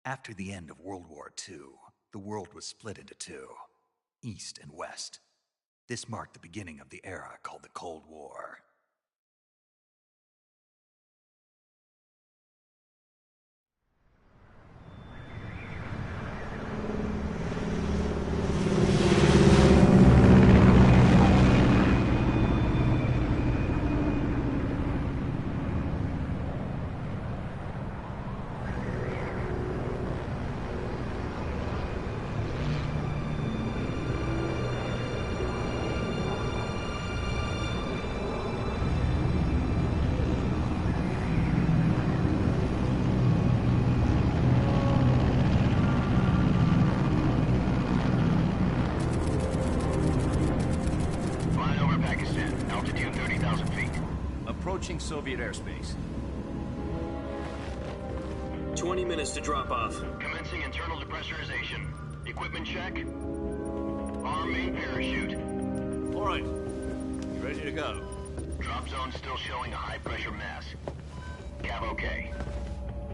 After the end of World War II, the world was split into two, East and West. This marked the beginning of the era called the Cold War. Approaching Soviet airspace. 20 minutes to drop off. Commencing internal depressurization. Equipment check. Arm main parachute. All right. You ready to go? Drop zone still showing a high pressure mass. Cav okay.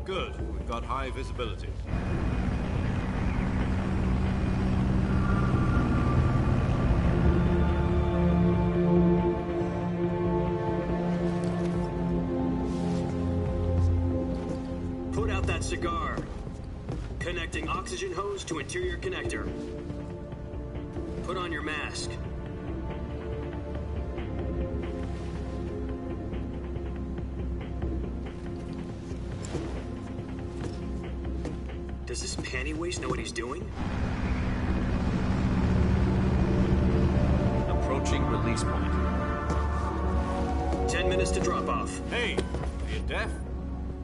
Good. We've got high visibility. Cigar. Connecting oxygen hose to interior connector. Put on your mask. Does this panty waste know what he's doing? Approaching release point. 10 minutes to drop off. Hey, are you deaf?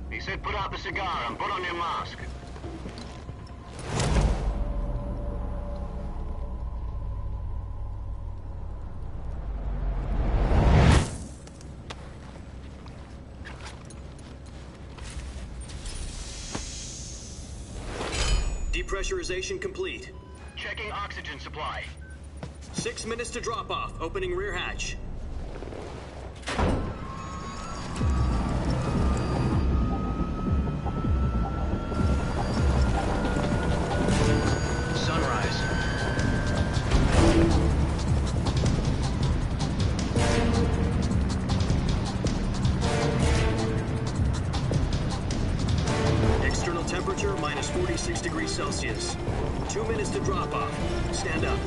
He said put out the cigar and put on your mask. Depressurization complete. Checking oxygen supply. 6 minutes to drop off. Opening rear hatch. Temperature minus 46 degrees Celsius. 2 minutes to drop off. Stand up.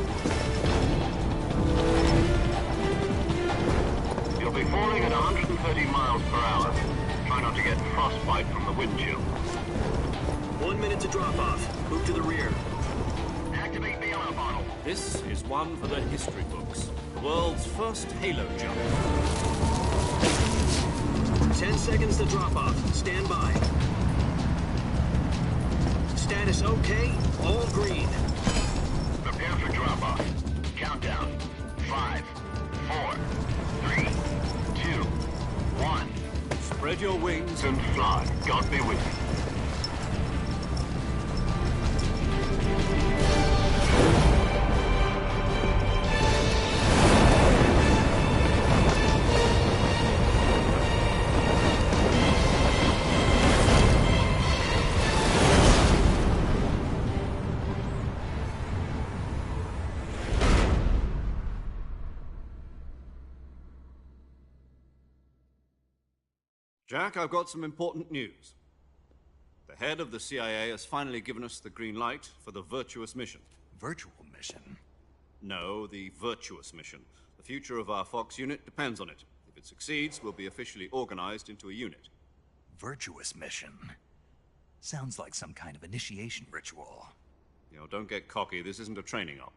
You'll be falling at 130 miles per hour. Try not to get frostbite from the wind chill. 1 minute to drop off. Move to the rear. Activate the alarm bottle. This is one for the history books. The world's first halo jump. 10 seconds to drop off. Stand by. Status okay, all green. Prepare for drop-off. Countdown. 5, 4, 3, 2, 1. Spread your wings and fly. God be with you. Jack, I've got some important news. The head of the CIA has finally given us the green light for the virtuous mission. Virtual mission? No, the virtuous mission. The future of our Fox unit depends on it. If it succeeds, we'll be officially organized into a unit. Virtuous mission? Sounds like some kind of initiation ritual. You know, don't get cocky. This isn't a training op.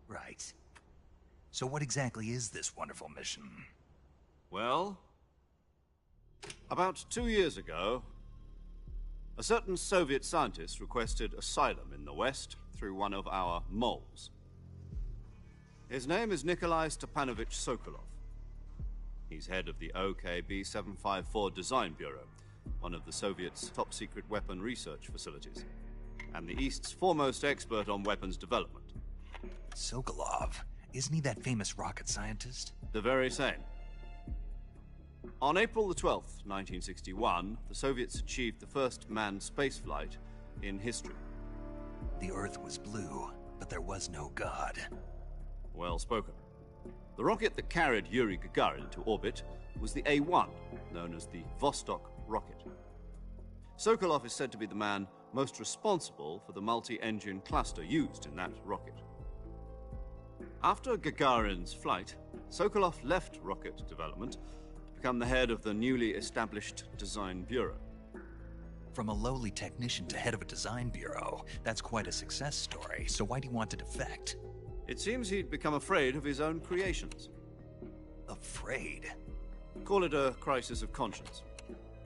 Right. So what exactly is this wonderful mission? Well, about 2 years ago, a certain Soviet scientist requested asylum in the West through one of our moles. His name is Nikolai Stepanovich Sokolov. He's head of the OKB-754 Design Bureau, one of the Soviets' top-secret weapon research facilities, and the East's foremost expert on weapons development. Sokolov? Isn't he that famous rocket scientist? The very same. On April the 12th, 1961, the Soviets achieved the first manned spaceflight in history. The Earth was blue, but there was no God. Well spoken. The rocket that carried Yuri Gagarin to orbit was the A-1, known as the Vostok rocket. Sokolov is said to be the man most responsible for the multi-engine cluster used in that rocket. After Gagarin's flight, Sokolov left rocket development to become the head of the newly established Design Bureau. From a lowly technician to head of a design bureau, that's quite a success story, so why do you want to defect? It seems he'd become afraid of his own creations. Afraid? Call it a crisis of conscience.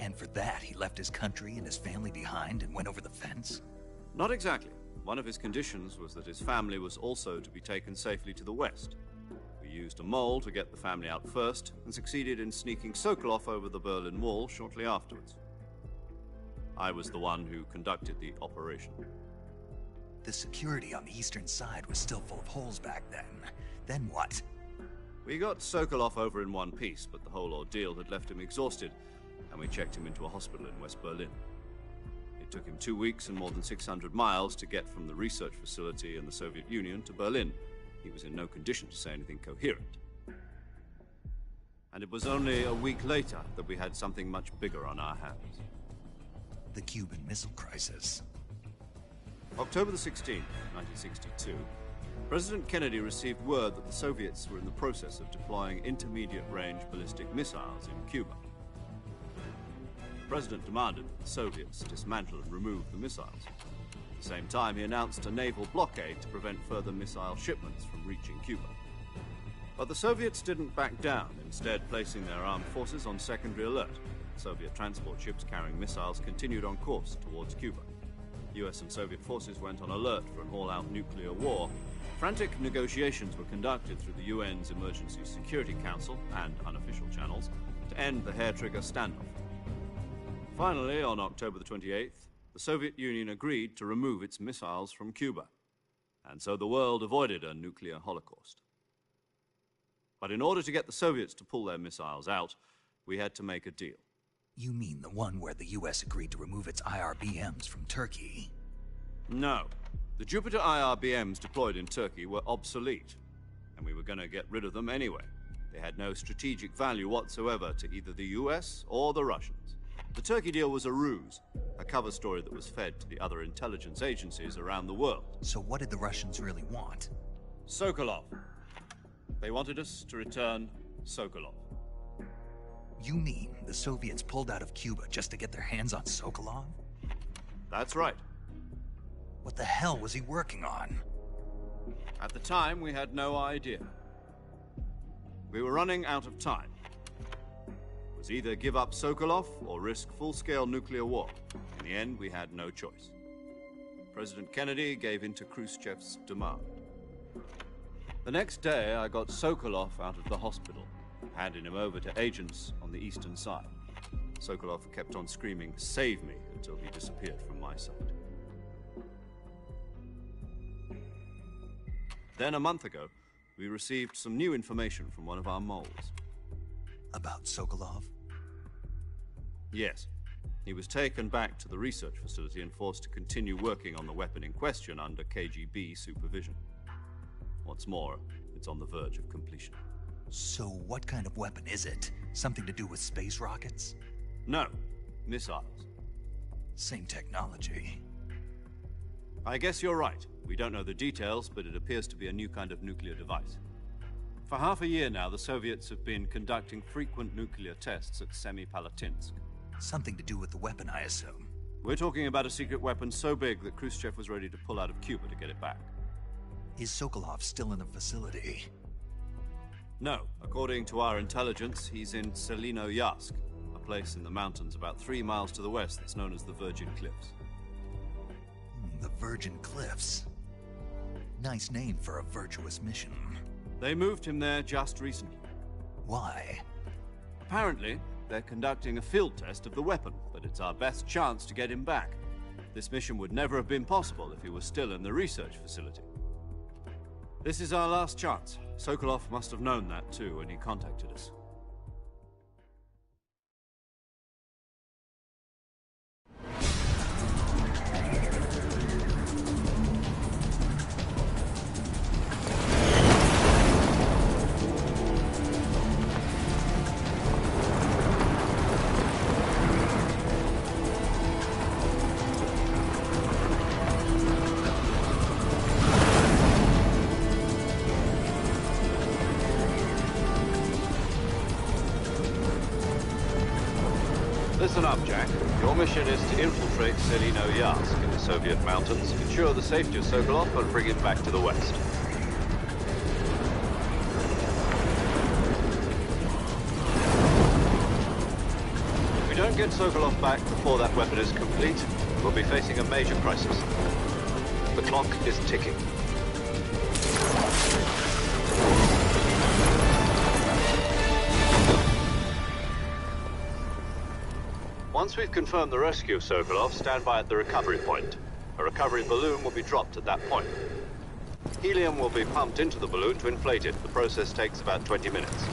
And for that, he left his country and his family behind and went over the fence? Not exactly. One of his conditions was that his family was also to be taken safely to the west. We used a mole to get the family out first, and succeeded in sneaking Sokolov over the Berlin Wall shortly afterwards. I was the one who conducted the operation. The security on the eastern side was still full of holes back then. Then what? We got Sokolov over in one piece, but the whole ordeal had left him exhausted, and we checked him into a hospital in West Berlin. It took him 2 weeks and more than 600 miles to get from the research facility in the Soviet Union to Berlin. He was in no condition to say anything coherent. And it was only a week later that we had something much bigger on our hands. The Cuban Missile Crisis. October the 16th, 1962, President Kennedy received word that the Soviets were in the process of deploying intermediate-range ballistic missiles in Cuba. The President demanded that the Soviets dismantle and remove the missiles. At the same time, he announced a naval blockade to prevent further missile shipments from reaching Cuba. But the Soviets didn't back down, instead placing their armed forces on secondary alert. Soviet transport ships carrying missiles continued on course towards Cuba. US and Soviet forces went on alert for an all-out nuclear war. Frantic negotiations were conducted through the UN's Emergency Security Council and unofficial channels to end the hair-trigger standoff. Finally, on October the 28th, the Soviet Union agreed to remove its missiles from Cuba, and so the world avoided a nuclear holocaust. But in order to get the Soviets to pull their missiles out, we had to make a deal. You mean the one where the US agreed to remove its IRBMs from Turkey? No. The Jupiter IRBMs deployed in Turkey were obsolete, and we were going to get rid of them anyway. They had no strategic value whatsoever to either the US or the Russians. The Turkey deal was a ruse, a cover story that was fed to the other intelligence agencies around the world. So what did the Russians really want? Sokolov. They wanted us to return Sokolov. You mean the Soviets pulled out of Cuba just to get their hands on Sokolov? That's right. What the hell was he working on? At the time, we had no idea. We were running out of time. It was either give up Sokolov or risk full-scale nuclear war. In the end, we had no choice. President Kennedy gave in to Khrushchev's demand. The next day, I got Sokolov out of the hospital, handing him over to agents on the eastern side. Sokolov kept on screaming, "Save me," until he disappeared from my sight. Then, a month ago, we received some new information from one of our moles. About Sokolov? Yes. He was taken back to the research facility and forced to continue working on the weapon in question under KGB supervision. What's more, it's on the verge of completion. So what kind of weapon is it? Something to do with space rockets? No, missiles. Same technology. I guess you're right. We don't know the details, but it appears to be a new kind of nuclear device. For half a year now, the Soviets have been conducting frequent nuclear tests at Semipalatinsk. Something to do with the weapon, I assume. We're talking about a secret weapon so big that Khrushchev was ready to pull out of Cuba to get it back. Is Sokolov still in the facility? No. According to our intelligence, he's in Selino-Yarsk, a place in the mountains about 3 miles to the west that's known as the Virgin Cliffs. The Virgin Cliffs. Nice name for a virtuous mission. They moved him there just recently. Why? Apparently, they're conducting a field test of the weapon, but it's our best chance to get him back. This mission would never have been possible if he was still in the research facility. This is our last chance. Sokolov must have known that too when he contacted us. Listen up, Jack. Your mission is to infiltrate Selino Yask in the Soviet mountains, ensure the safety of Sokolov, and bring him back to the west. If we don't get Sokolov back before that weapon is complete, we'll be facing a major crisis. The clock is ticking. Once we've confirmed the rescue of Sokolov, stand by at the recovery point. A recovery balloon will be dropped at that point. Helium will be pumped into the balloon to inflate it. The process takes about 20 minutes.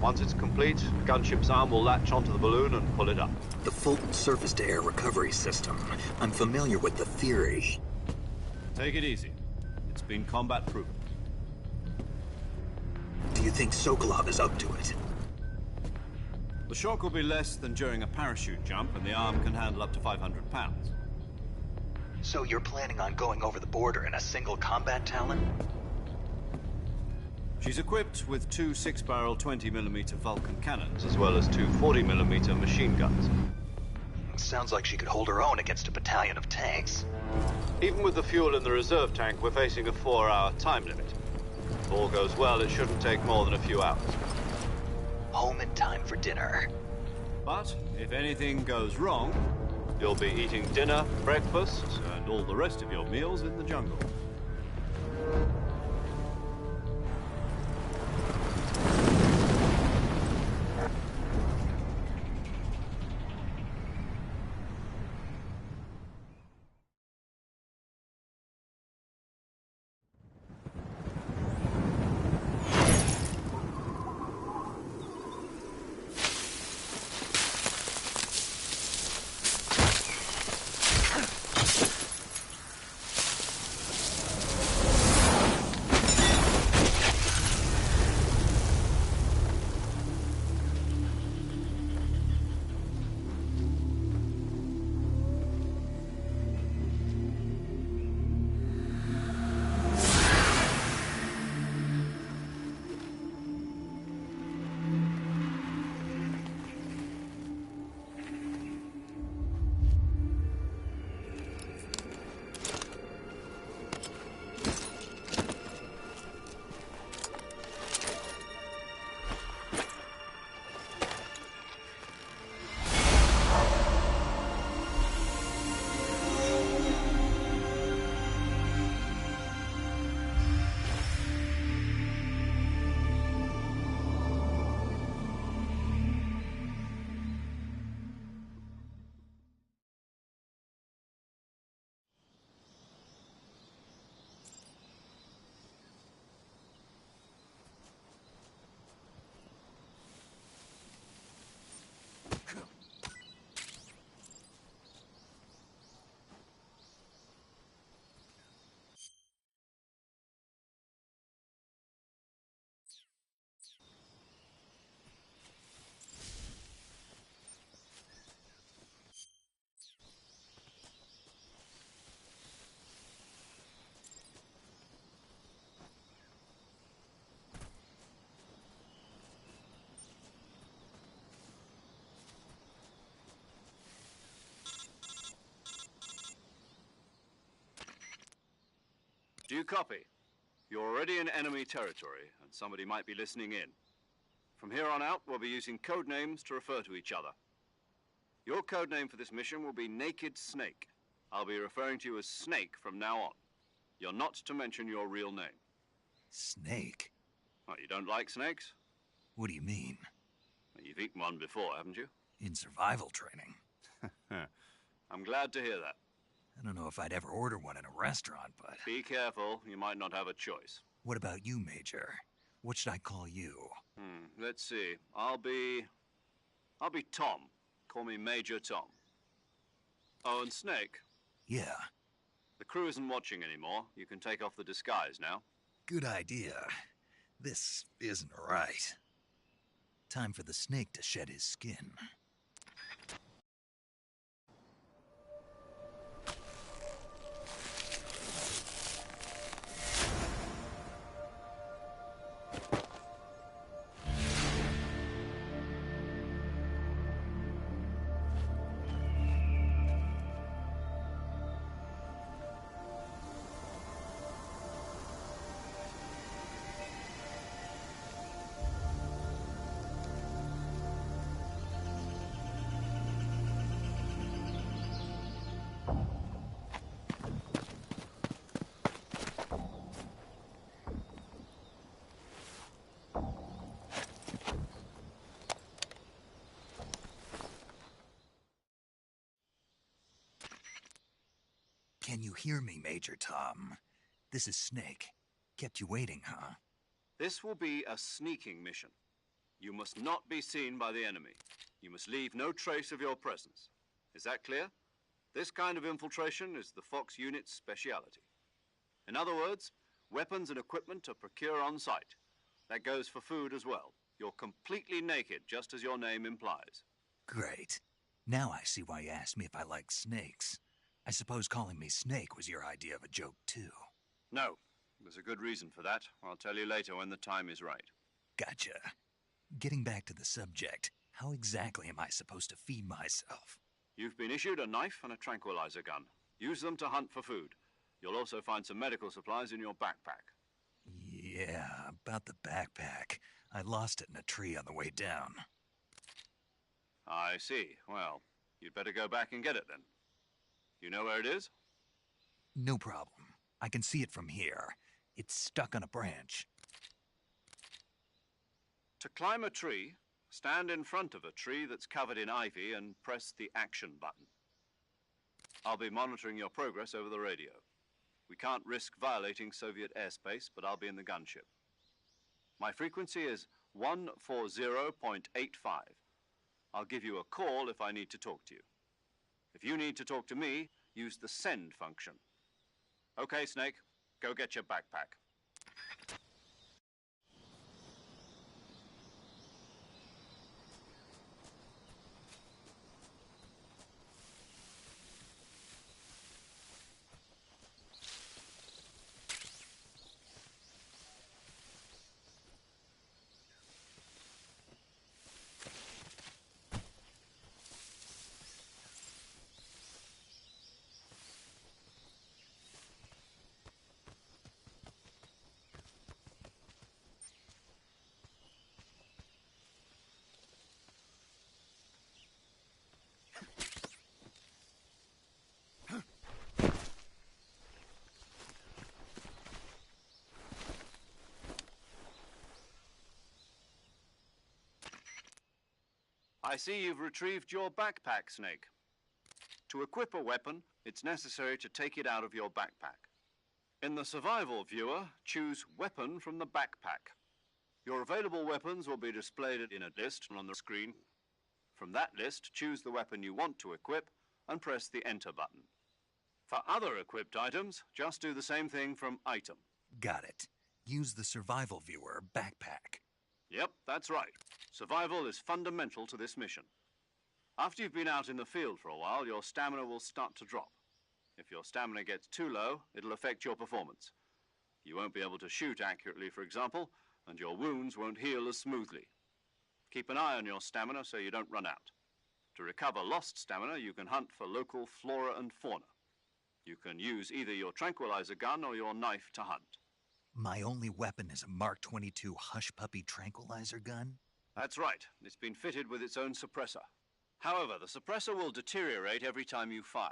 Once it's complete, the gunship's arm will latch onto the balloon and pull it up. The Fulton surface-to-air recovery system. I'm familiar with the theory. Take it easy. It's been combat-proven. Do you think Sokolov is up to it? The shock will be less than during a parachute jump, and the arm can handle up to 500 pounds. So you're planning on going over the border in a single combat Talon? She's equipped with two 6-barrel 20mm Vulcan cannons, as well as two 40mm machine guns. Sounds like she could hold her own against a battalion of tanks. Even with the fuel in the reserve tank, we're facing a 4-hour time limit. If all goes well, it shouldn't take more than a few hours. Home in time for dinner. But if anything goes wrong, you'll be eating dinner, breakfast, and all the rest of your meals in the jungle. Do you copy? You're already in enemy territory, and somebody might be listening in. From here on out, we'll be using code names to refer to each other. Your code name for this mission will be Naked Snake. I'll be referring to you as Snake from now on. You're not to mention your real name. Snake? What, you don't like snakes? What do you mean? Well, you've eaten one before, haven't you? In survival training. I'm glad to hear that. I don't know if I'd ever order one in a restaurant, but... Be careful, you might not have a choice. What about you, Major? What should I call you? Let's see. I'll be Tom. Call me Major Tom. Oh, and Snake. Yeah. The crew isn't watching anymore. You can take off the disguise now. Good idea. This isn't right. Time for the snake to shed his skin. Can you hear me, Major Tom? This is Snake. Kept you waiting, huh? This will be a sneaking mission. You must not be seen by the enemy. You must leave no trace of your presence. Is that clear? This kind of infiltration is the Fox unit's speciality. In other words, weapons and equipment are procured on site. That goes for food as well. You're completely naked, just as your name implies. Great. Now I see why you asked me if I like snakes. I suppose calling me Snake was your idea of a joke, too. No, there's a good reason for that. I'll tell you later when the time is right. Gotcha. Getting back to the subject, how exactly am I supposed to feed myself? You've been issued a knife and a tranquilizer gun. Use them to hunt for food. You'll also find some medical supplies in your backpack. Yeah, about the backpack. I lost it in a tree on the way down. I see. Well, you'd better go back and get it then. You know where it is? No problem. I can see it from here. It's stuck on a branch. To climb a tree, stand in front of a tree that's covered in ivy and press the action button. I'll be monitoring your progress over the radio. We can't risk violating Soviet airspace, but I'll be in the gunship. My frequency is 140.85. I'll give you a call if I need to talk to you. If you need to talk to me, use the send function. Okay, Snake, go get your backpack. I see you've retrieved your backpack, Snake. To equip a weapon, it's necessary to take it out of your backpack. In the survival viewer, choose Weapon from the backpack. Your available weapons will be displayed in a list on the screen. From that list, choose the weapon you want to equip and press the Enter button. For other equipped items, just do the same thing from Item. Got it. Use the survival viewer backpack. Yep, that's right. Survival is fundamental to this mission. After you've been out in the field for a while, your stamina will start to drop. If your stamina gets too low, it'll affect your performance. You won't be able to shoot accurately, for example, and your wounds won't heal as smoothly. Keep an eye on your stamina so you don't run out. To recover lost stamina, you can hunt for local flora and fauna. You can use either your tranquilizer gun or your knife to hunt. My only weapon is a Mark 22 Hush Puppy tranquilizer gun? That's right. It's been fitted with its own suppressor. However, the suppressor will deteriorate every time you fire.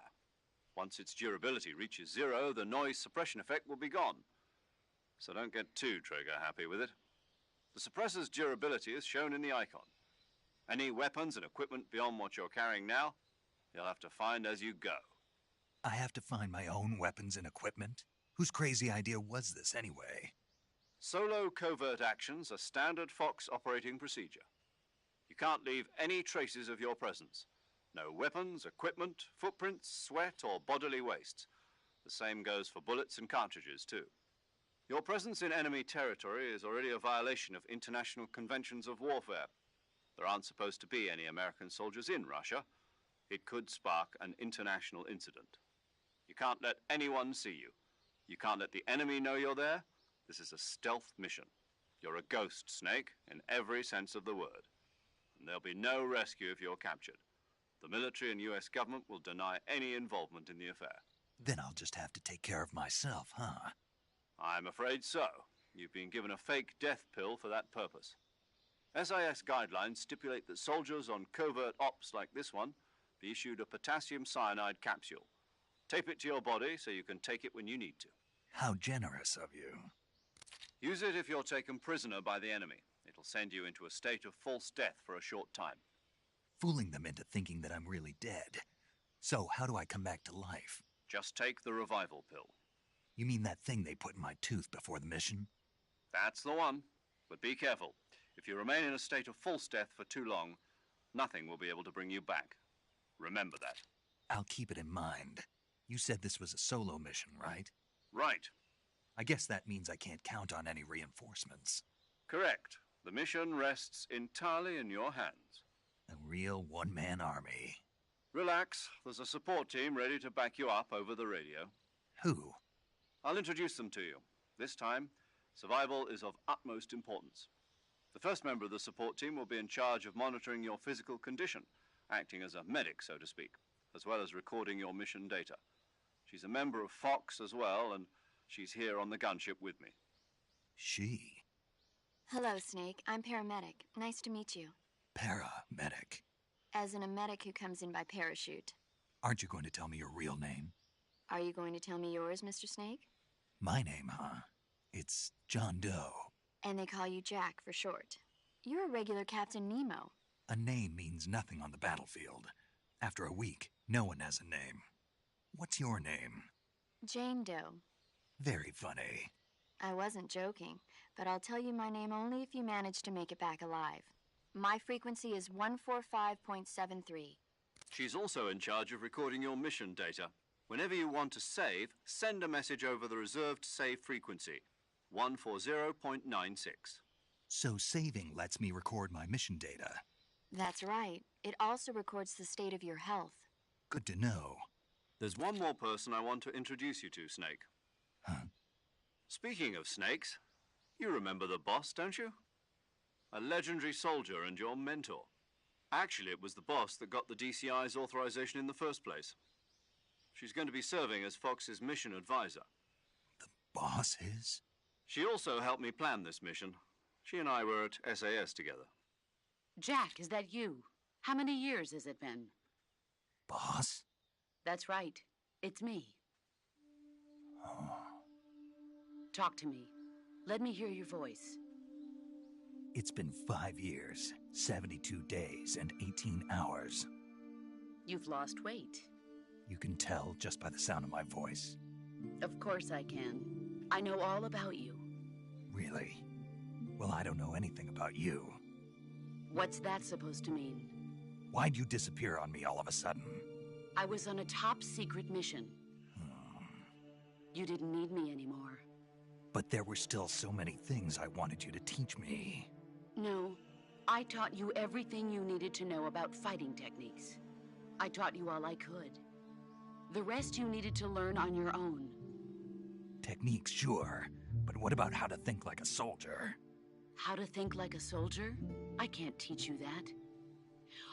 Once its durability reaches 0, the noise suppression effect will be gone. So don't get too trigger happy with it. The suppressor's durability is shown in the icon. Any weapons and equipment beyond what you're carrying now, you'll have to find as you go. I have to find my own weapons and equipment? Whose crazy idea was this, anyway? Solo covert actions are standard Fox operating procedure. You can't leave any traces of your presence. No weapons, equipment, footprints, sweat, or bodily waste. The same goes for bullets and cartridges, too. Your presence in enemy territory is already a violation of international conventions of warfare. There aren't supposed to be any American soldiers in Russia. It could spark an international incident. You can't let anyone see you. You can't let the enemy know you're there. This is a stealth mission. You're a ghost, Snake, in every sense of the word. And there'll be no rescue if you're captured. The military and US government will deny any involvement in the affair. Then I'll just have to take care of myself, huh? I'm afraid so. You've been given a fake death pill for that purpose. SIS guidelines stipulate that soldiers on covert ops like this one be issued a potassium cyanide capsule. Tape it to your body so you can take it when you need to. How generous of you. Use it if you're taken prisoner by the enemy. It'll send you into a state of false death for a short time. Fooling them into thinking that I'm really dead. So, how do I come back to life? Just take the revival pill. You mean that thing they put in my tooth before the mission? That's the one. But be careful. If you remain in a state of false death for too long, nothing will be able to bring you back. Remember that. I'll keep it in mind. You said this was a solo mission, right? Right. I guess that means I can't count on any reinforcements. Correct. The mission rests entirely in your hands. A real one-man army. Relax. There's a support team ready to back you up over the radio. Who? I'll introduce them to you. This time, survival is of utmost importance. The first member of the support team will be in charge of monitoring your physical condition, acting as a medic, so to speak, as well as recording your mission data. She's a member of Fox as well, and she's here on the gunship with me. She? Hello, Snake. I'm paramedic. Nice to meet you. Paramedic. As in a medic who comes in by parachute. Aren't you going to tell me your real name? Are you going to tell me yours, Mr. Snake? My name, huh? It's John Doe. And they call you Jack for short. You're a regular Captain Nemo. A name means nothing on the battlefield. After a week, no one has a name. What's your name? Jane Doe. Very funny. I wasn't joking, but I'll tell you my name only if you manage to make it back alive. My frequency is 145.73. She's also in charge of recording your mission data. Whenever you want to save, send a message over the reserved save frequency, 140.96. So saving lets me record my mission data. That's right. It also records the state of your health. Good to know. There's one more person I want to introduce you to, Snake. Huh? Speaking of snakes, you remember the boss, don't you? A legendary soldier and your mentor. Actually, it was the boss that got the DCI's authorization in the first place. She's going to be serving as Fox's mission advisor. The boss is? She also helped me plan this mission. She and I were at SAS together. Jack, is that you? How many years has it been? Boss? That's right. It's me. Oh. Talk to me. Let me hear your voice. It's been 5 years, 72 days, and 18 hours. You've lost weight. You can tell just by the sound of my voice. Of course I can. I know all about you. Really? Well, I don't know anything about you. What's that supposed to mean? Why'd you disappear on me all of a sudden? I was on a top-secret mission. You didn't need me anymore. But there were still so many things I wanted you to teach me. No, I taught you everything you needed to know about fighting techniques. I taught you all I could. The rest you needed to learn on your own. Techniques, sure. But what about how to think like a soldier? How to think like a soldier? I can't teach you that.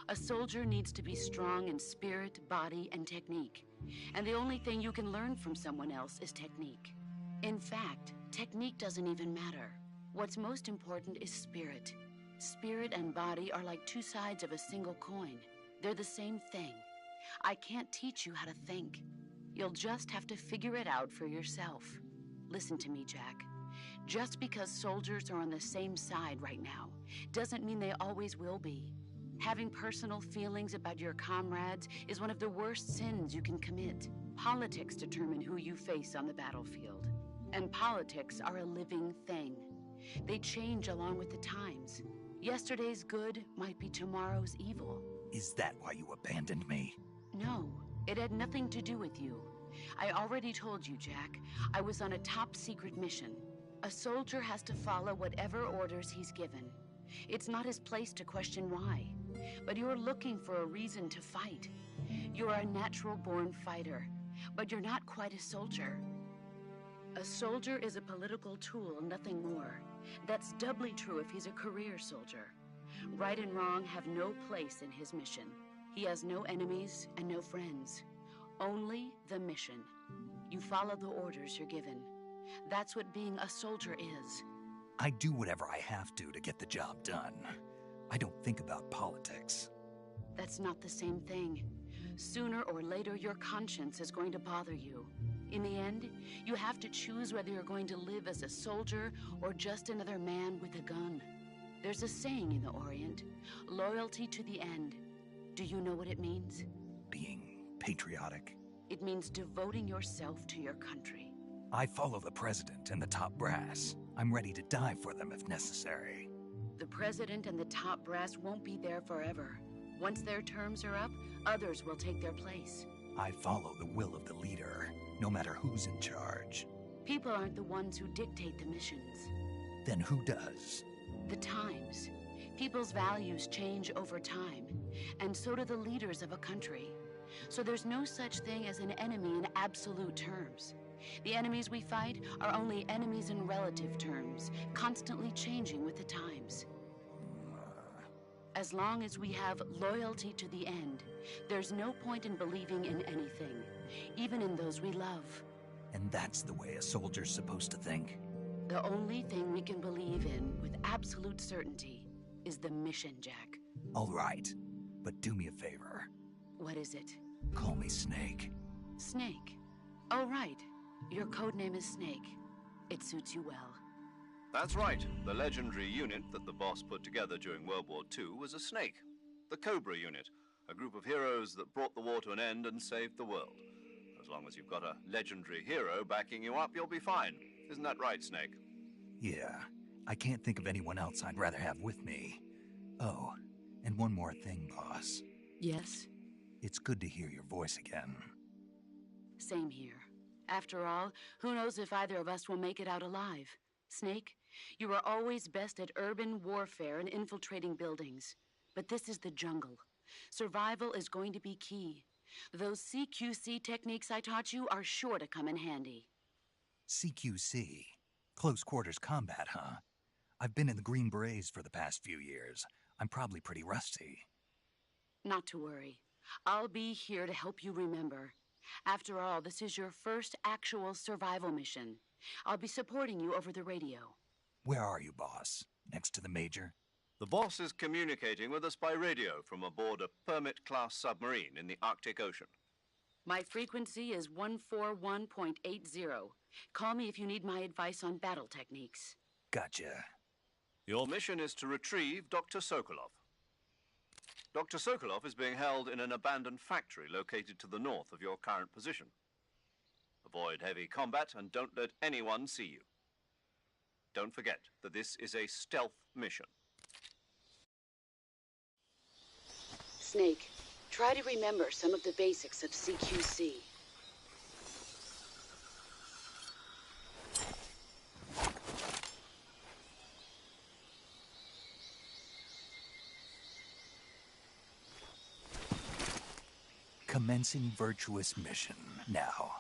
A soldier needs to be strong in spirit, body, and technique. And the only thing you can learn from someone else is technique. In fact, technique doesn't even matter. What's most important is spirit. Spirit and body are like two sides of a single coin. They're the same thing. I can't teach you how to think. You'll just have to figure it out for yourself. Listen to me, Jack. Just because soldiers are on the same side right now doesn't mean they always will be. Having personal feelings about your comrades is one of the worst sins you can commit. Politics determine who you face on the battlefield. And politics are a living thing. They change along with the times. Yesterday's good might be tomorrow's evil. Is that why you abandoned me? No, it had nothing to do with you. I already told you, Jack. I was on a top-secret mission. A soldier has to follow whatever orders he's given. It's not his place to question why. But you're looking for a reason to fight. You're a natural-born fighter, but you're not quite a soldier. A soldier is a political tool, nothing more. That's doubly true if he's a career soldier. Right and wrong have no place in his mission. He has no enemies and no friends. Only the mission. You follow the orders you're given. That's what being a soldier is. I do whatever I have to get the job done. I don't think about politics. That's not the same thing. Sooner or later, your conscience is going to bother you. In the end, you have to choose whether you're going to live as a soldier or just another man with a gun. There's a saying in the Orient, loyalty to the end. Do you know what it means? Being patriotic? It means devoting yourself to your country. I follow the president and the top brass. I'm ready to die for them if necessary. The president and the top brass won't be there forever. Once their terms are up, others will take their place. I follow the will of the leader, no matter who's in charge. People aren't the ones who dictate the missions. Then who does? The times. People's values change over time, and so do the leaders of a country. So there's no such thing as an enemy in absolute terms. The enemies we fight are only enemies in relative terms, constantly changing with the times. As long as we have loyalty to the end, there's no point in believing in anything, even in those we love. And that's the way a soldier's supposed to think? The only thing we can believe in with absolute certainty is the mission, Jack. All right, but do me a favor. What is it? Call me Snake. Snake? Oh, right. Your codename is Snake. It suits you well. That's right. The legendary unit that the boss put together during World War II was a snake. The Cobra unit, a group of heroes that brought the war to an end and saved the world. As long as you've got a legendary hero backing you up, you'll be fine. Isn't that right, Snake? Yeah, I can't think of anyone else I'd rather have with me. Oh, and one more thing, boss. Yes? It's good to hear your voice again. Same here. After all, who knows if either of us will make it out alive? Snake, you are always best at urban warfare and infiltrating buildings. But this is the jungle. Survival is going to be key. Those CQC techniques I taught you are sure to come in handy. CQC? Close quarters combat, huh? I've been in the Green Berets for the past few years. I'm probably pretty rusty. Not to worry. I'll be here to help you remember. After all, this is your first actual survival mission. I'll be supporting you over the radio. Where are you, boss? Next to the Major? The boss is communicating with us by radio from aboard a Permit-class submarine in the Arctic Ocean. My frequency is 141.80. Call me if you need my advice on battle techniques. Gotcha. Your mission is to retrieve Dr. Sokolov. Dr. Sokolov is being held in an abandoned factory located to the north of your current position. Avoid heavy combat and don't let anyone see you. Don't forget that this is a stealth mission. Snake, try to remember some of the basics of CQC. Commencing virtuous mission now.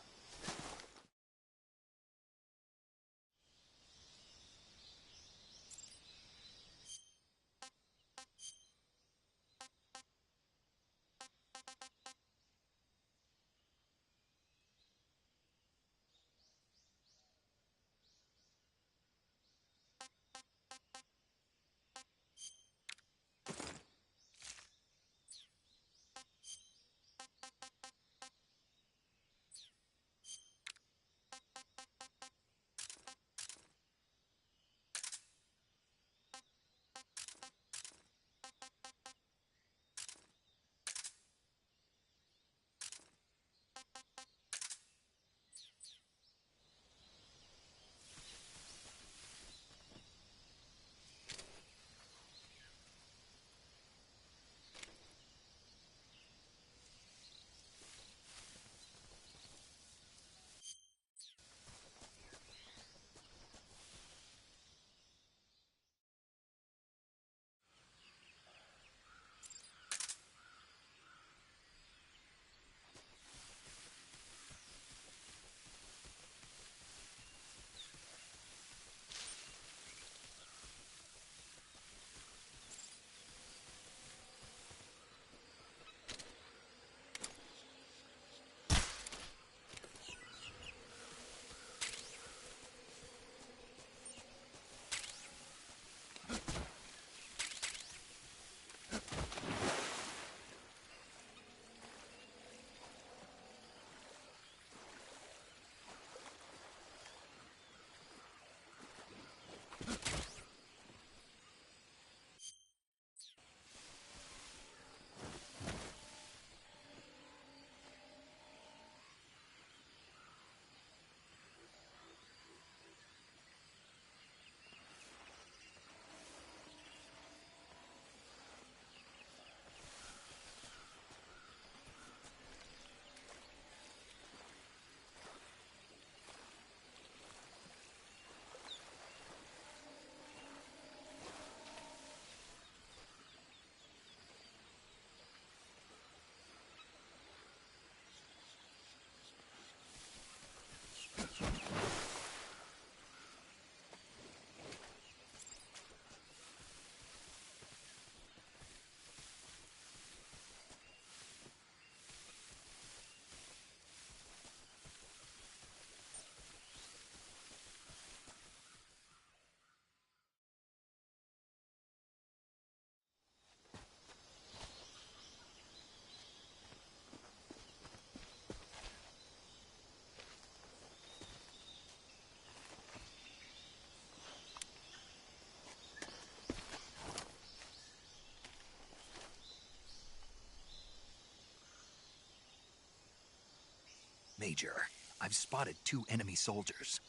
Major. I've spotted 2 enemy soldiers.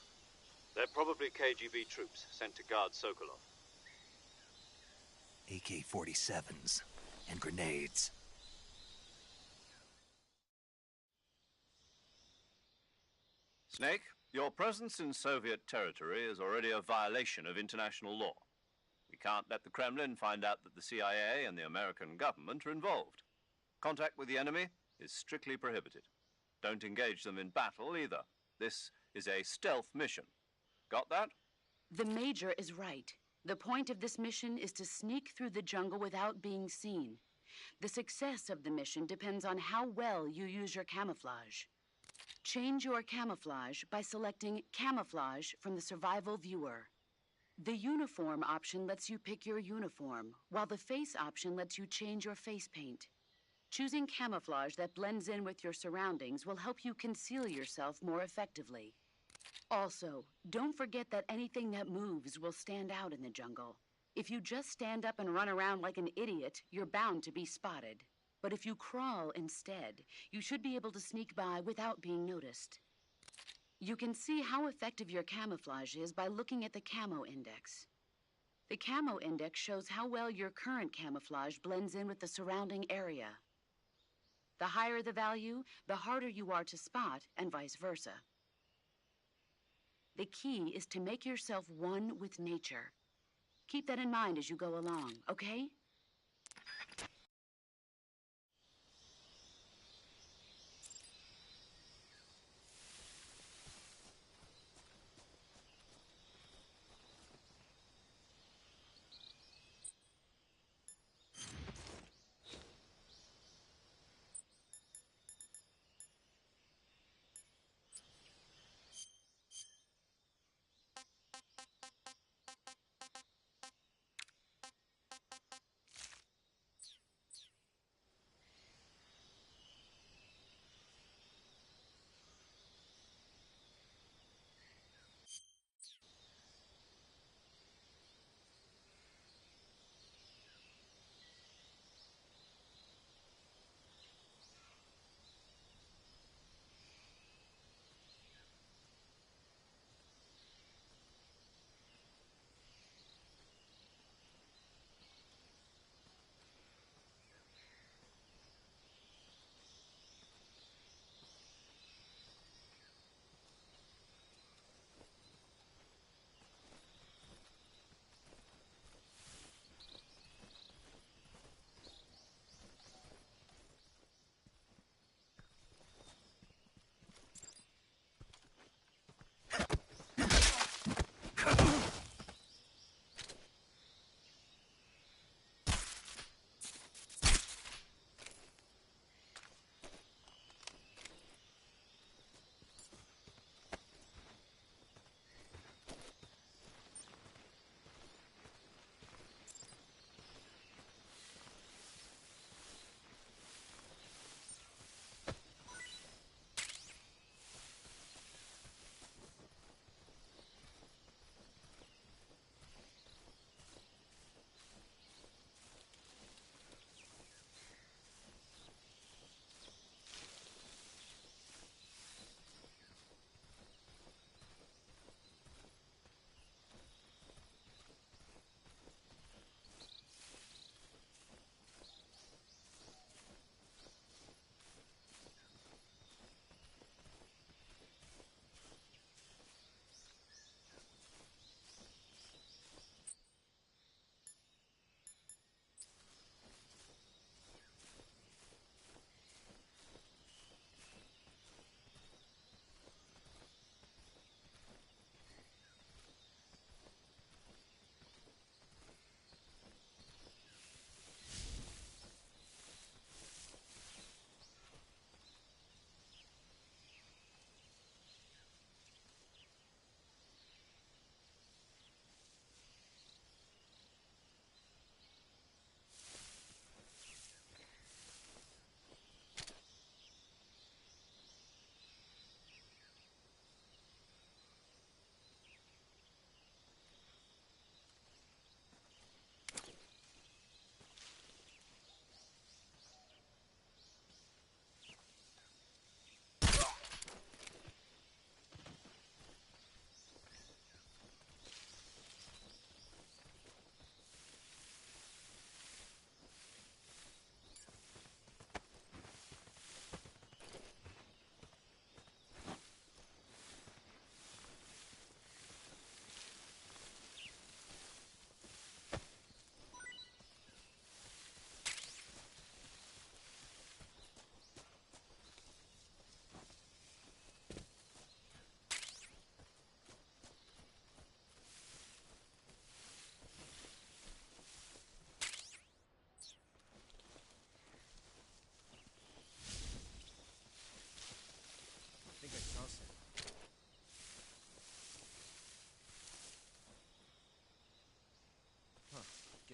They're probably KGB troops sent to guard Sokolov. AK-47s and grenades. Snake, your presence in Soviet territory is already a violation of international law. We can't let the Kremlin find out that the CIA and the American government are involved. Contact with the enemy is strictly prohibited. Don't engage them in battle either. This is a stealth mission. Got that? The Major is right. The point of this mission is to sneak through the jungle without being seen. The success of the mission depends on how well you use your camouflage. Change your camouflage by selecting Camouflage from the Survival Viewer. The Uniform option lets you pick your uniform, while the Face option lets you change your face paint. Choosing camouflage that blends in with your surroundings will help you conceal yourself more effectively. Also, don't forget that anything that moves will stand out in the jungle. If you just stand up and run around like an idiot, you're bound to be spotted. But if you crawl instead, you should be able to sneak by without being noticed. You can see how effective your camouflage is by looking at the Camo Index. The Camo Index shows how well your current camouflage blends in with the surrounding area. The higher the value, the harder you are to spot, and vice versa. The key is to make yourself one with nature. Keep that in mind as you go along, okay?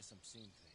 guess I'm seeing things.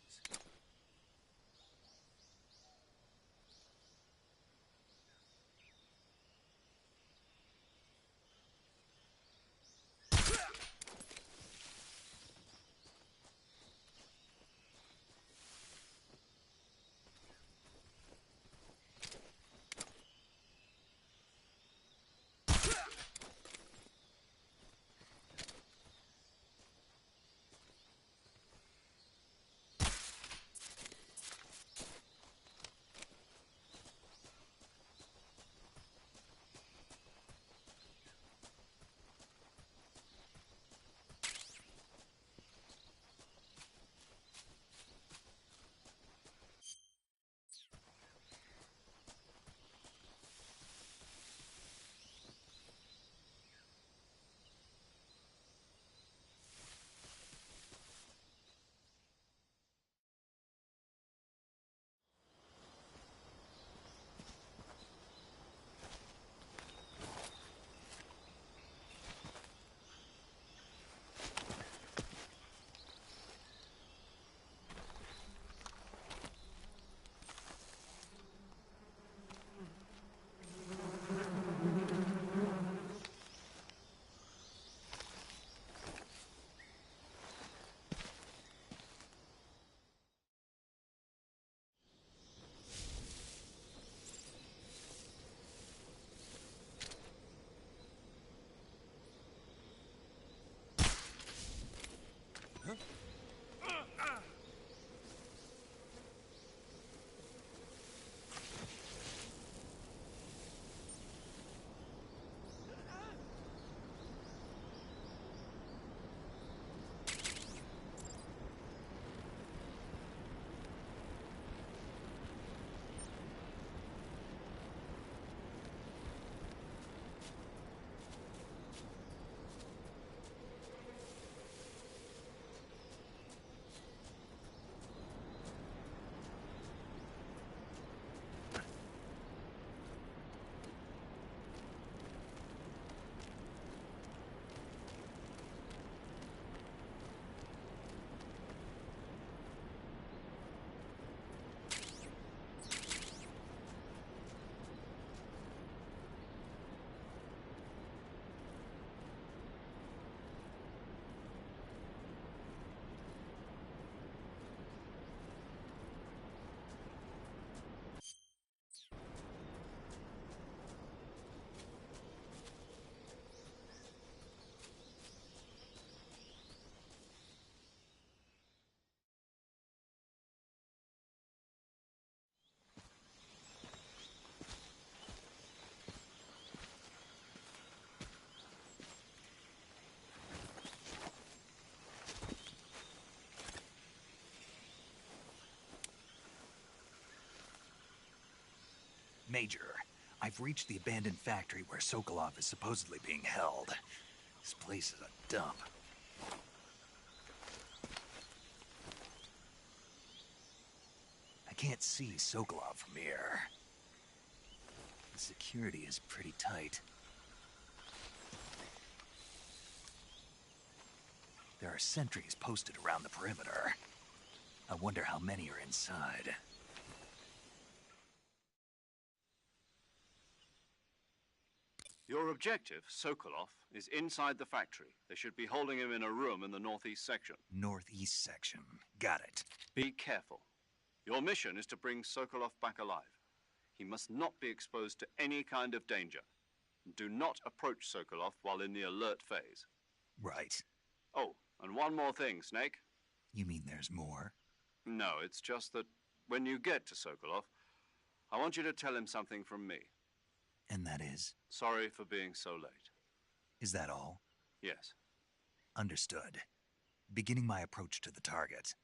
Major, I've reached the abandoned factory where Sokolov is supposedly being held. This place is a dump. I can't see Sokolov from here. The security is pretty tight. There are sentries posted around the perimeter. I wonder how many are inside. Your objective, Sokolov, is inside the factory. They should be holding him in a room in the northeast section. Northeast section. Got it. Be careful. Your mission is to bring Sokolov back alive. He must not be exposed to any kind of danger. Do not approach Sokolov while in the alert phase. Right. Oh, and one more thing, Snake. You mean there's more? No, it's just that when you get to Sokolov, I want you to tell him something from me. And that is? Sorry for being so late. Is that all? Yes. Understood. Beginning my approach to the target.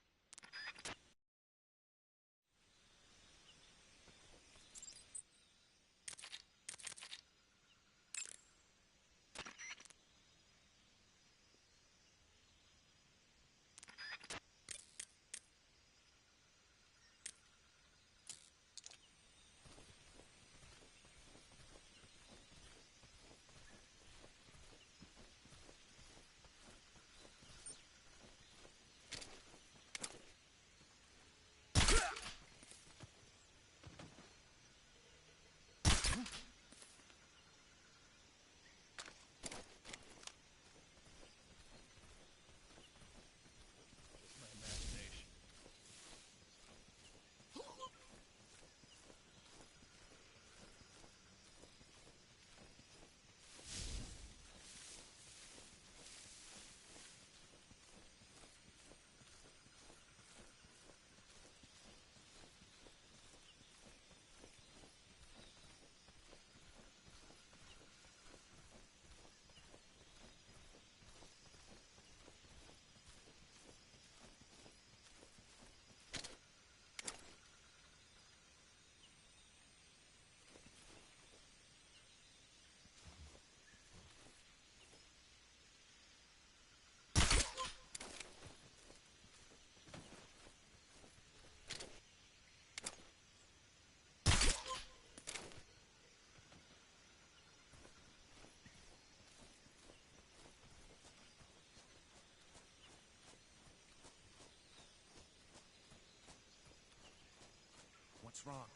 What's wrong?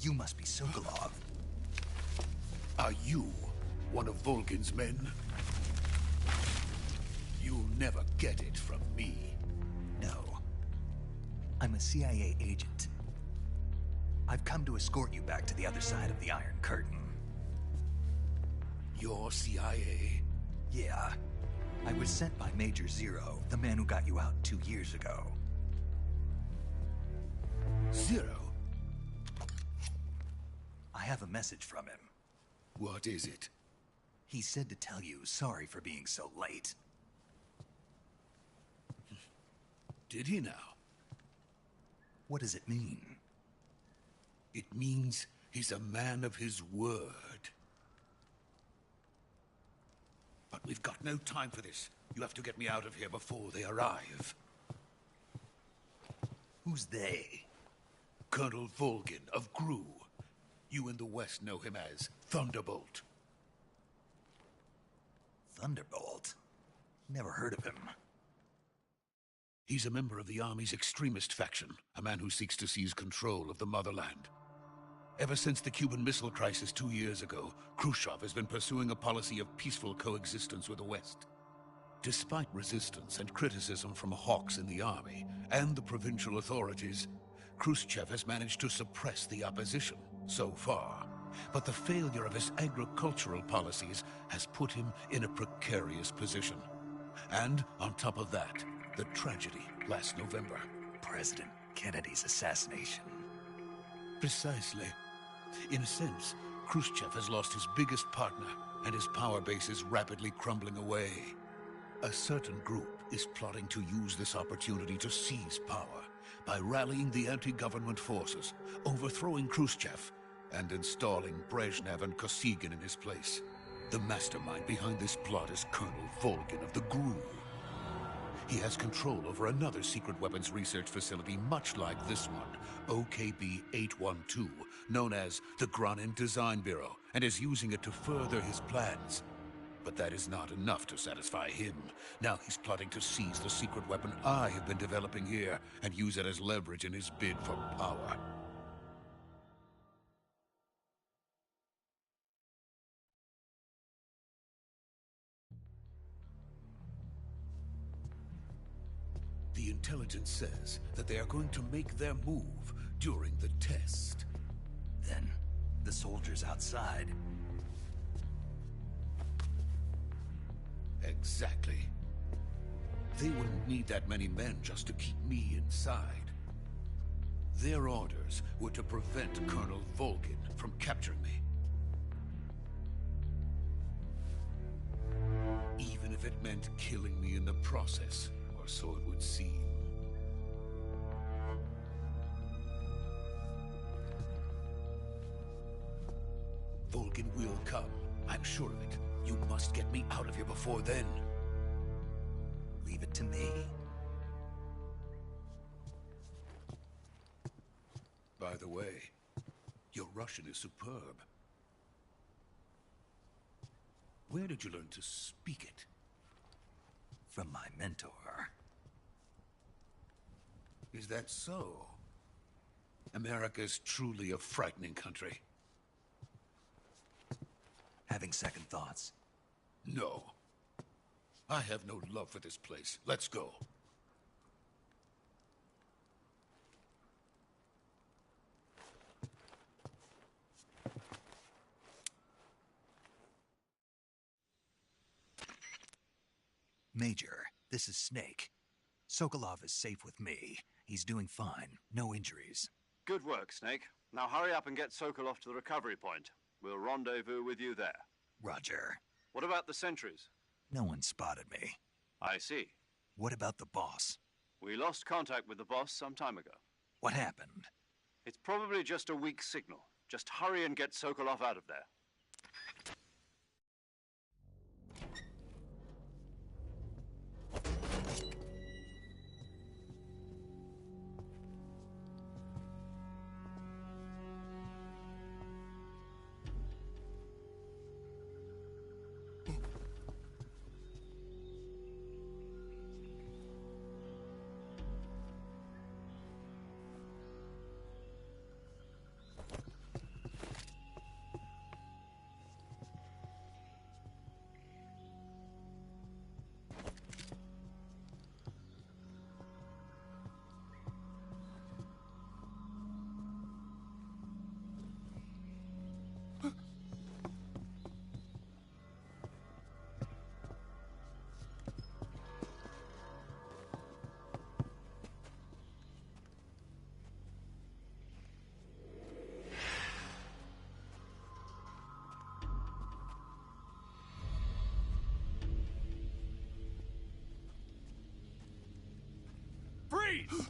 You must be Sokolov. Are you one of Volgin's men? You'll never get it from me. No. I'm a CIA agent. I've come to escort you back to the other side of the Iron Curtain. You're CIA? Yeah. I was sent by Major Zero, the man who got you out 2 years ago. Zero? I have a message from him. What is it? He said to tell you sorry for being so late. Did he now? What does it mean? It means he's a man of his word. But we've got no time for this. You have to get me out of here before they arrive. Who's they? Colonel Volgin of Gru. You in the West know him as Thunderbolt. Thunderbolt? Never heard of him. He's a member of the Army's extremist faction, a man who seeks to seize control of the motherland. Ever since the Cuban Missile Crisis 2 years ago, Khrushchev has been pursuing a policy of peaceful coexistence with the West. Despite resistance and criticism from hawks in the Army and the provincial authorities, Khrushchev has managed to suppress the opposition so far. But the failure of his agricultural policies has put him in a precarious position. And on top of that, the tragedy last November. President Kennedy's assassination. Precisely. In a sense, Khrushchev has lost his biggest partner, and his power base is rapidly crumbling away. A certain group is plotting to use this opportunity to seize power by rallying the anti-government forces, overthrowing Khrushchev, and installing Brezhnev and Kosygin in his place. The mastermind behind this plot is Colonel Volgin of the Gru. He has control over another secret weapons research facility much like this one, OKB-812, known as the Granin Design Bureau, and is using it to further his plans. But that is not enough to satisfy him. Now he's plotting to seize the secret weapon I have been developing here and use it as leverage in his bid for power. The intelligence says that they are going to make their move during the test. Then, the soldiers outside. Exactly. They wouldn't need that many men just to keep me inside. Their orders were to prevent Colonel Volgin from capturing me. Even if it meant killing me in the process, or so it would seem. Volgin will come. I'm sure of it. You must get me out of here before then. Leave it to me. By the way, your Russian is superb. Where did you learn to speak it? From my mentor. Is that so? America's truly a frightening country. Having second thoughts? No. I have no love for this place. Let's go. Major, this is Snake. Sokolov is safe with me. He's doing fine. No injuries. Good work, Snake. Now hurry up and get Sokolov to the recovery point. We'll rendezvous with you there. Roger. What about the sentries? No one spotted me. I see. What about the boss? We lost contact with the boss some time ago. What happened? It's probably just a weak signal. Just hurry and get Sokolov out of there. Freeze!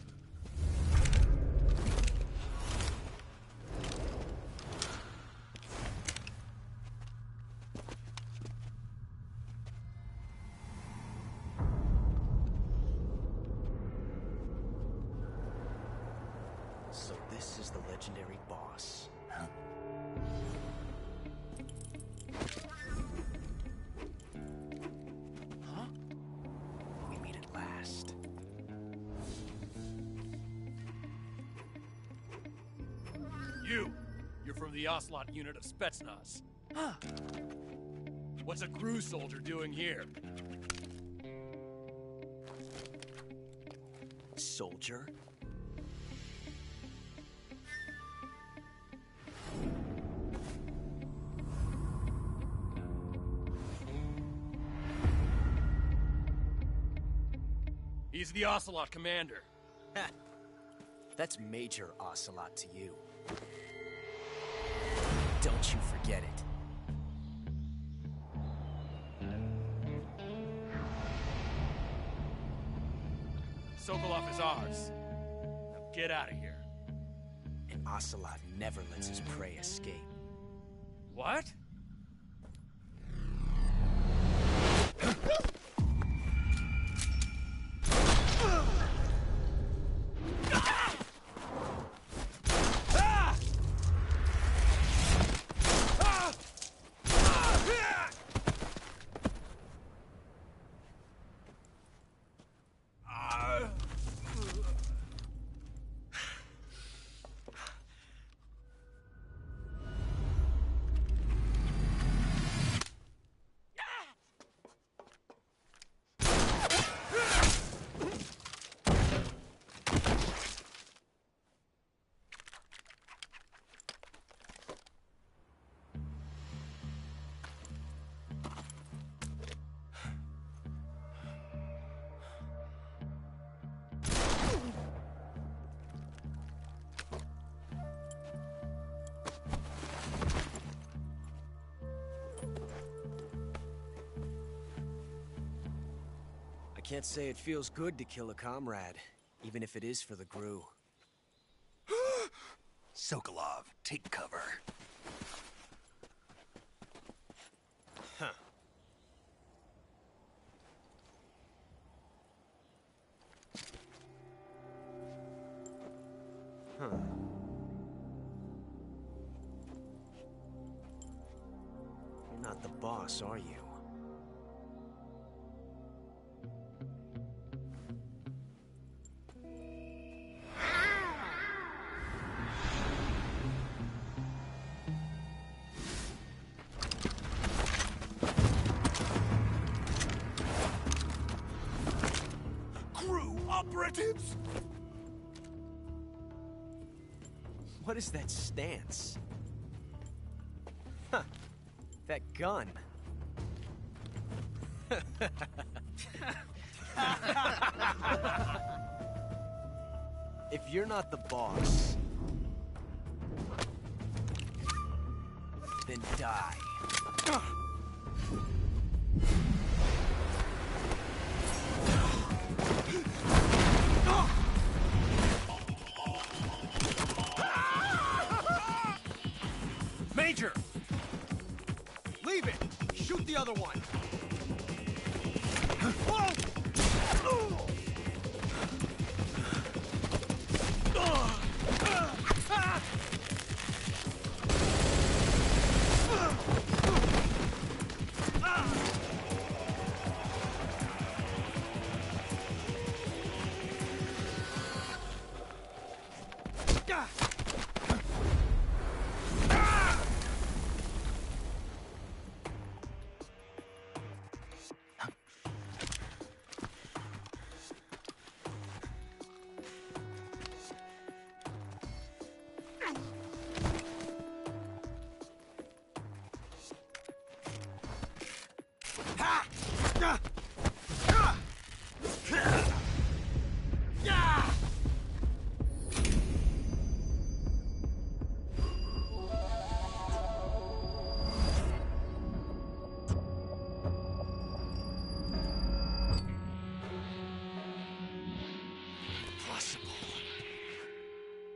So this is the legendary boss. Huh? Huh? We meet at last. You're from the Ocelot unit of Spetsnaz. Huh. What's a crew soldier doing here? Soldier? He's the Ocelot commander. Ha! That's Major Ocelot to you. Don't you forget it. Sokolov is ours. Now get out of here. And Ocelot never lets his prey escape. What? can't say it feels good to kill a comrade, even if it is for the GRU. Sokolov, take cover. Huh. Huh. You're not the boss, are you? Operatives! What is that stance? Huh. That gun. If you're not the boss, then die. Major! Leave it! Shoot the other one! Whoa!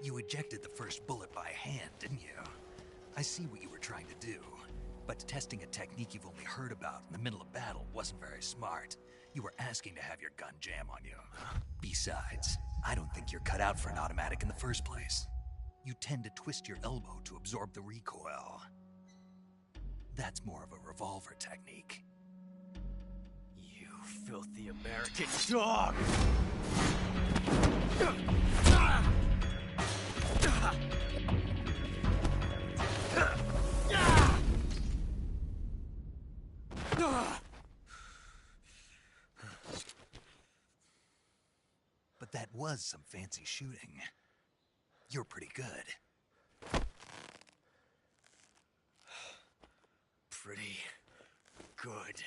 You ejected the first bullet by hand, didn't you? I see what you were trying to do. But testing a technique you've only heard about in the middle of battle wasn't very smart. You were asking to have your gun jam on you. Besides, I don't think you're cut out for an automatic in the first place. You tend to twist your elbow to absorb the recoil. That's more of a revolver technique. You filthy American dog! But that was some fancy shooting. You're pretty good. Pretty good.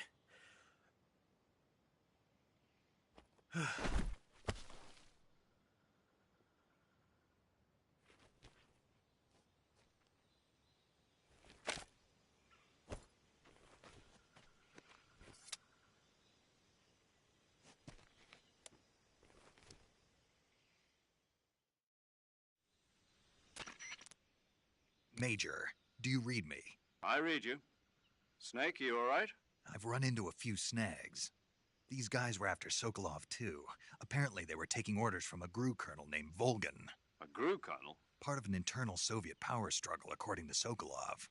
Major, do you read me? I read you. Snake, you all right? I've run into a few snags. These guys were after Sokolov too. Apparently they were taking orders from a GRU colonel named Volgan. A GRU colonel? Part of an internal Soviet power struggle, according to Sokolov.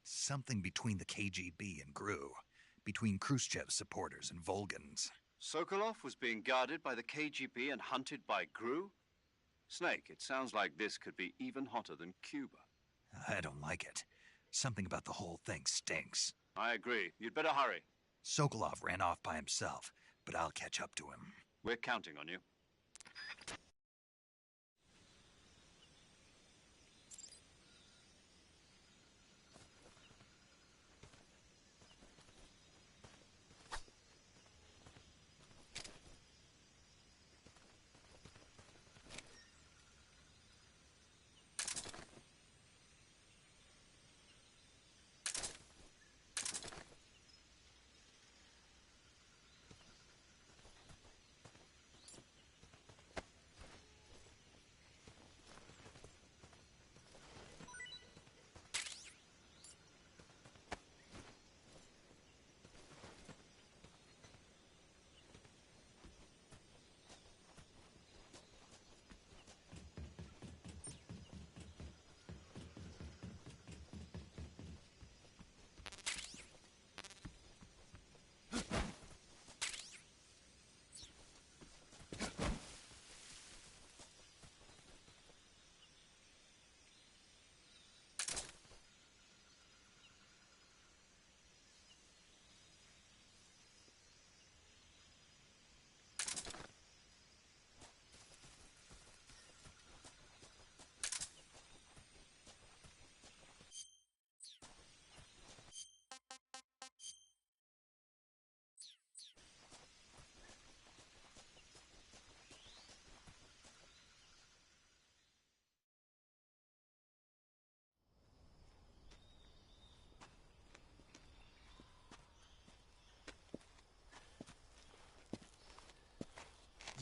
Something between the KGB and GRU. Between Khrushchev's supporters and Volgan's. Sokolov was being guarded by the KGB and hunted by GRU? Snake, it sounds like this could be even hotter than Cuba. I don't like it. Something about the whole thing stinks. I agree. You'd better hurry. Sokolov ran off by himself, but I'll catch up to him. We're counting on you.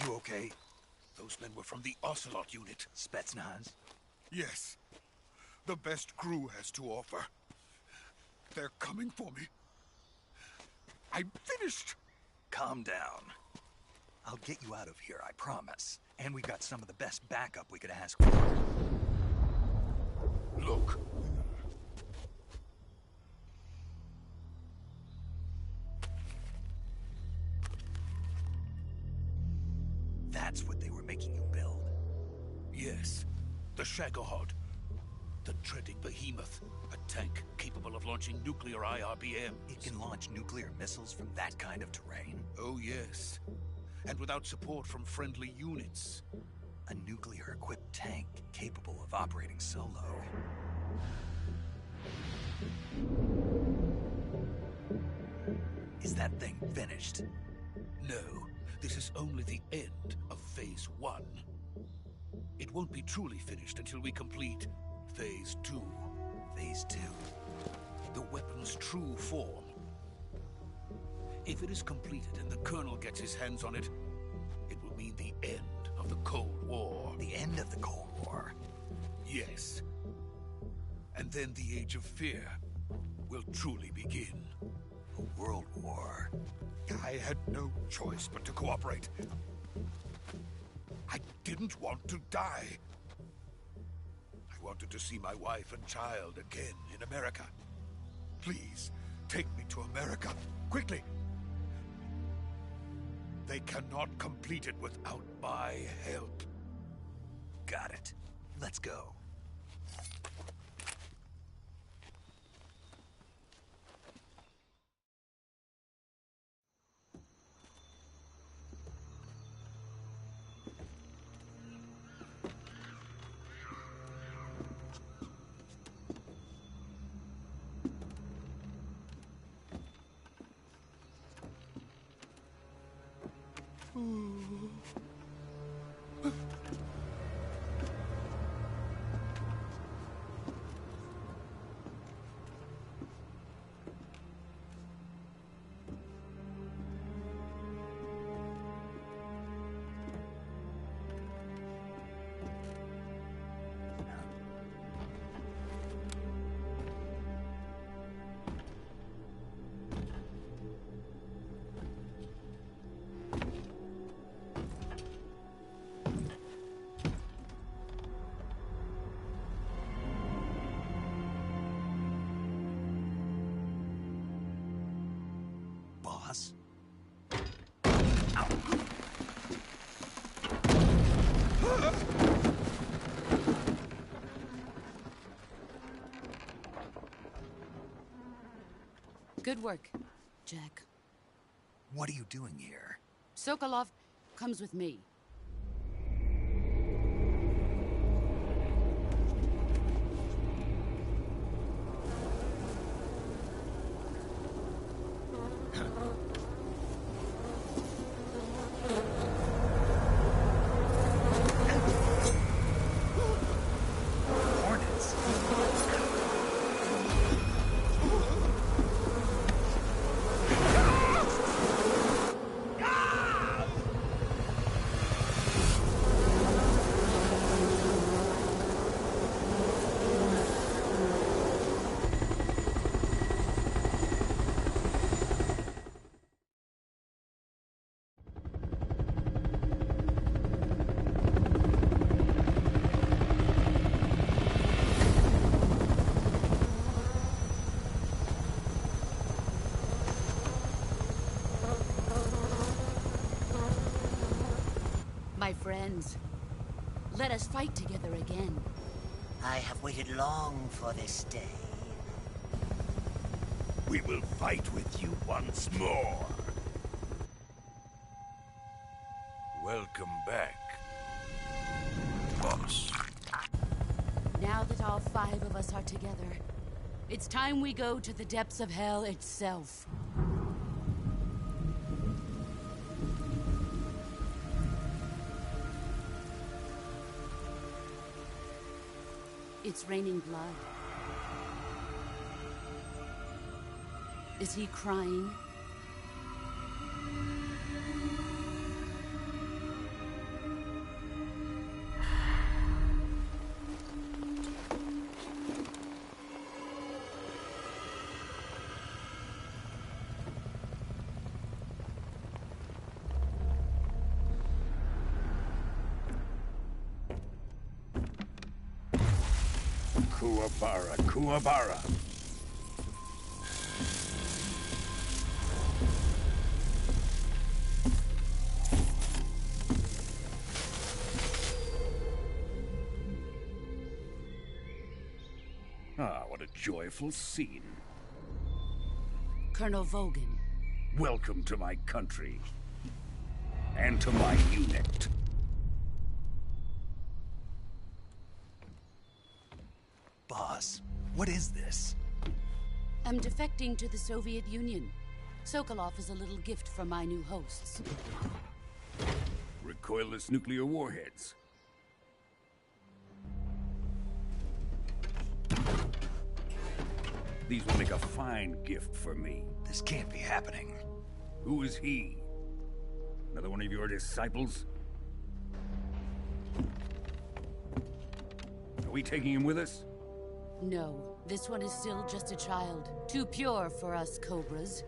You okay? Those men were from the Ocelot unit. Spetsnaz? Yes. The best crew has to offer. They're coming for me. I'm finished. Calm down. I'll get you out of here, I promise. And we got some of the best backup we could ask for. Look. That's what they were making you build? Yes. The Shagohod. The treading behemoth. A tank capable of launching nuclear IRBMs. It can launch nuclear missiles from that kind of terrain? Oh, yes. And without support from friendly units. A nuclear-equipped tank capable of operating solo. Is that thing finished? No. This is only the end of Phase 1. It won't be truly finished until we complete Phase 2. Phase 2? The weapon's true form. If it is completed and the Colonel gets his hands on it, it will mean the end of the Cold War. The end of the Cold War? Yes. And then the Age of Fear will truly begin. A world war? I had no choice but to cooperate. I didn't want to die. I wanted to see my wife and child again in America. Please, take me to America, quickly. They cannot complete it without my help. Got it. Let's go. Boss? Good work, Jack. What are you doing here? Sokolov comes with me. My friends, let us fight together again. I have waited long for this day. We will fight with you once more. Welcome back, boss. Now that all 5 of us are together, it's time we go to the depths of hell itself. It's raining blood. Is he crying? Kuwabara, Kuwabara. Ah, what a joyful scene. Colonel Vogan. Welcome to my country. And to my unit. Boss, what is this? I'm defecting to the Soviet Union. Sokolov is a little gift from my new hosts. Recoilless nuclear warheads. These will make a fine gift for me. This can't be happening. Who is he? Another one of your disciples? Are we taking him with us? No, this one is still just a child. Too pure for us Cobras.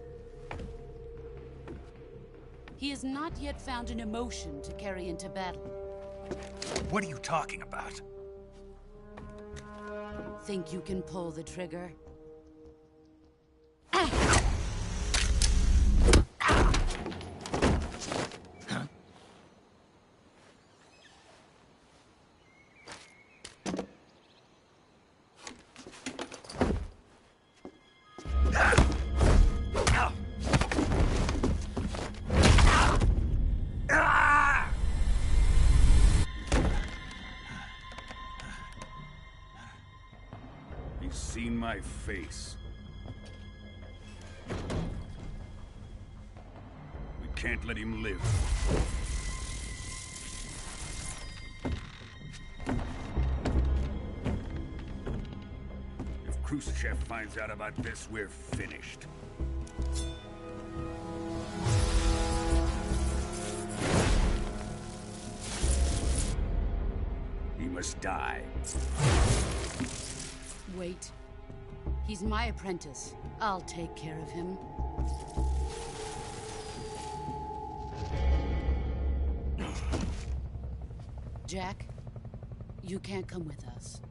He has not yet found an emotion to carry into battle. What are you talking about? Think you can pull the trigger? He's seen my face. We can't let him live. If Khrushchev finds out about this, we're finished. He must die. Wait. He's my apprentice. I'll take care of him. Jack, you can't come with us.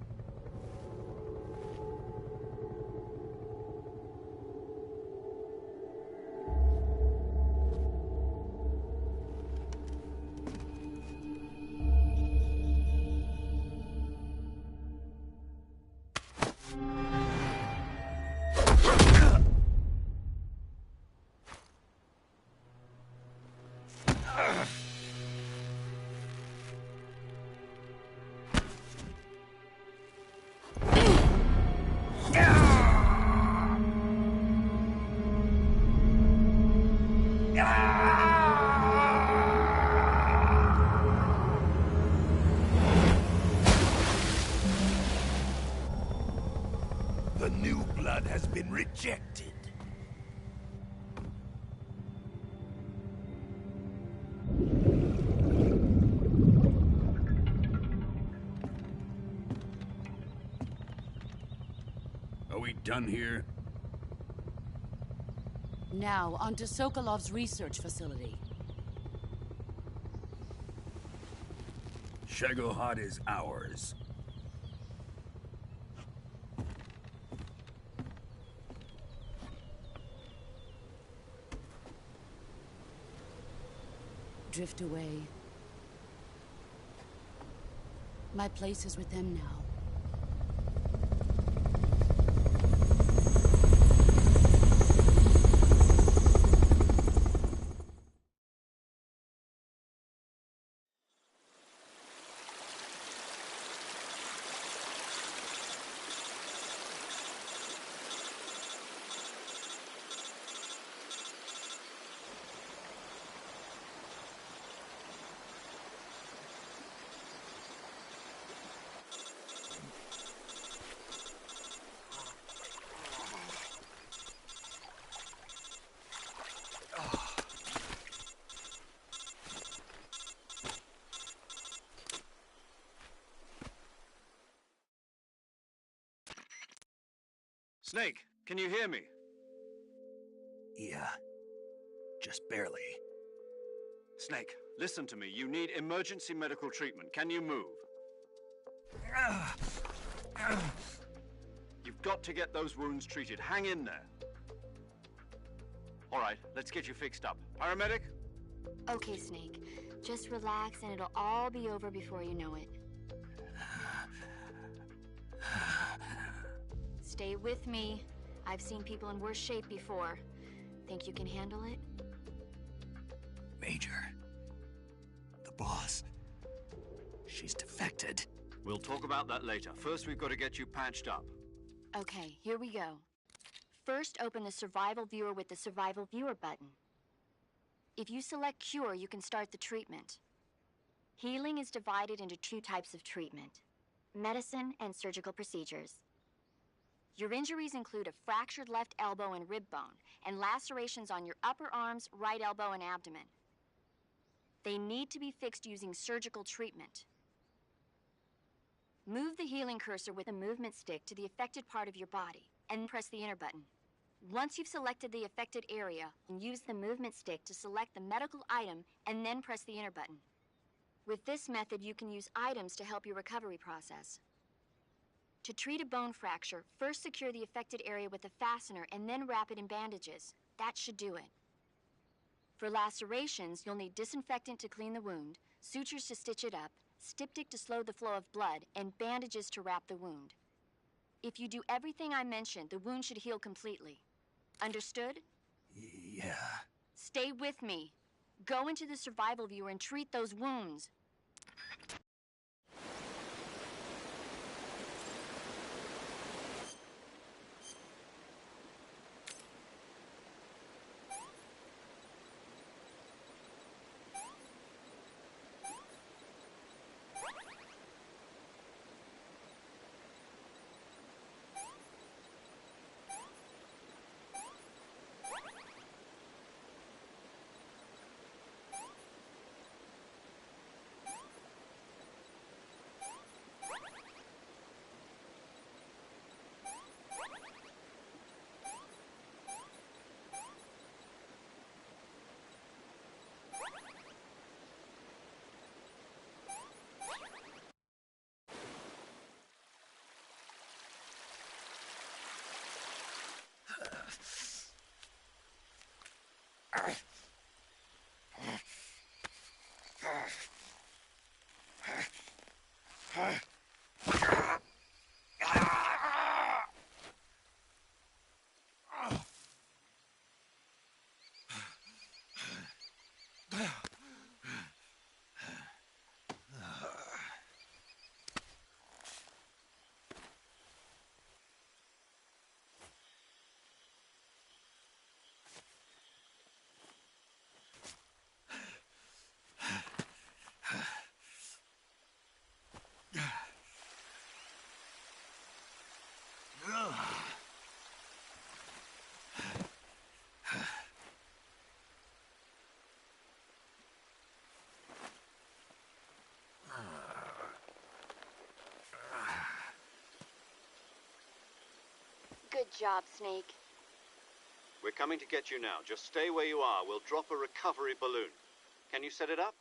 The new blood has been rejected. Are we done here? Now, onto Sokolov's research facility. Shagohod is ours. Drift away. My place is with them now. Snake, can you hear me? Yeah. Just barely. Snake, listen to me. You need emergency medical treatment. Can you move? You've got to get those wounds treated. Hang in there. All right, let's get you fixed up. Paramedic? Okay, Snake. Just relax and it'll all be over before you know it. Stay with me. I've seen people in worse shape before. Think you can handle it? Major. The boss. She's defected. We'll talk about that later. First, we've got to get you patched up. Okay, here we go. First, open the Survival Viewer with the Survival Viewer button. If you select Cure, you can start the treatment. Healing is divided into 2 types of treatment: medicine and surgical procedures. Your injuries include a fractured left elbow and rib bone, and lacerations on your upper arms, right elbow, and abdomen. They need to be fixed using surgical treatment. Move the healing cursor with a movement stick to the affected part of your body, and press the enter button. Once you've selected the affected area, use the movement stick to select the medical item, and then press the enter button. With this method, you can use items to help your recovery process. To treat a bone fracture, first secure the affected area with a fastener and then wrap it in bandages. That should do it. For lacerations, you'll need disinfectant to clean the wound, sutures to stitch it up, styptic to slow the flow of blood, and bandages to wrap the wound. If you do everything I mentioned, the wound should heal completely. Understood? Yeah. Stay with me. Go into the Survival Viewer and treat those wounds. Good job, Snake. We're coming to get you now. Just stay where you are. We'll drop a recovery balloon. Can you set it up?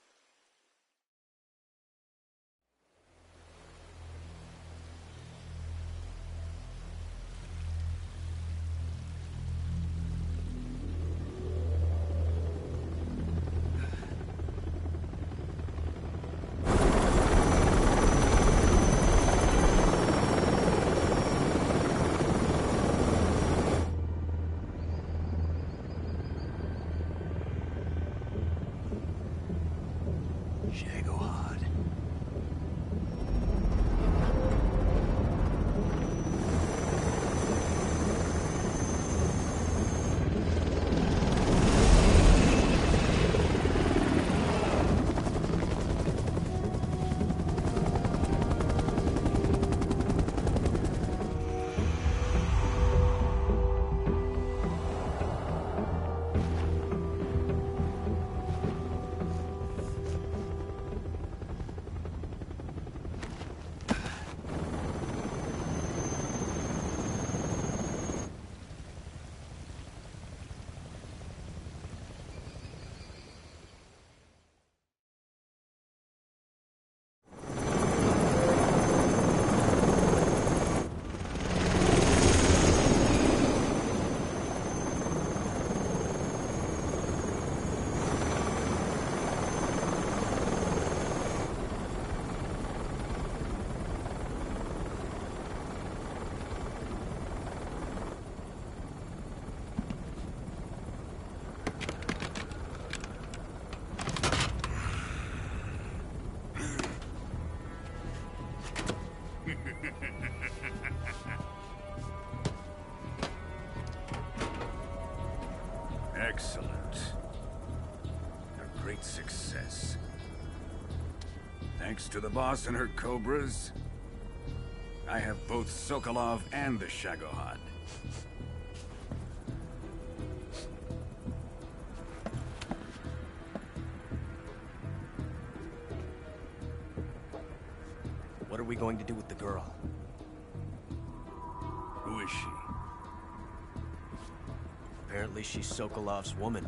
process. Thanks to the boss and her cobras, I have both Sokolov and the Shagohod. What are we going to do with the girl? Who is she? Apparently she's Sokolov's woman.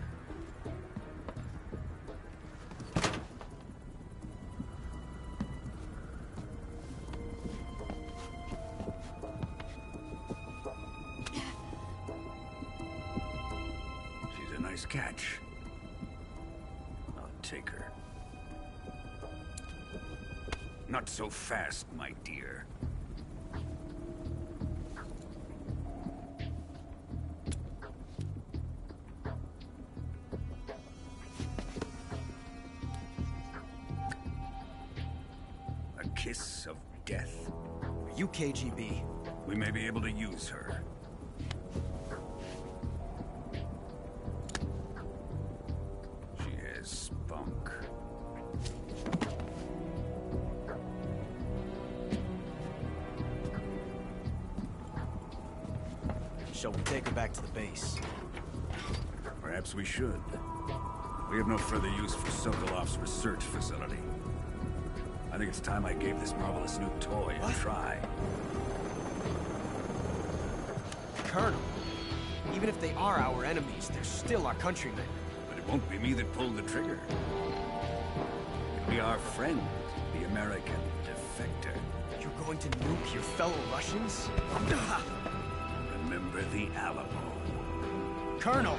She's a nice catch. I'll take her. Not so fast, my dear. A kiss of death. Are you KGB? We may be able to use her. She has spunk. Shall we take her back to the base? Perhaps we should. We have no further use for Sokolov's research facility. I think it's time I gave this marvelous new toy a try. Colonel, even if they are our enemies, they're still our countrymen. But it won't be me that pulled the trigger. It'll be our friend, the American defector. You're going to nuke your fellow Remember the Alamo. Colonel!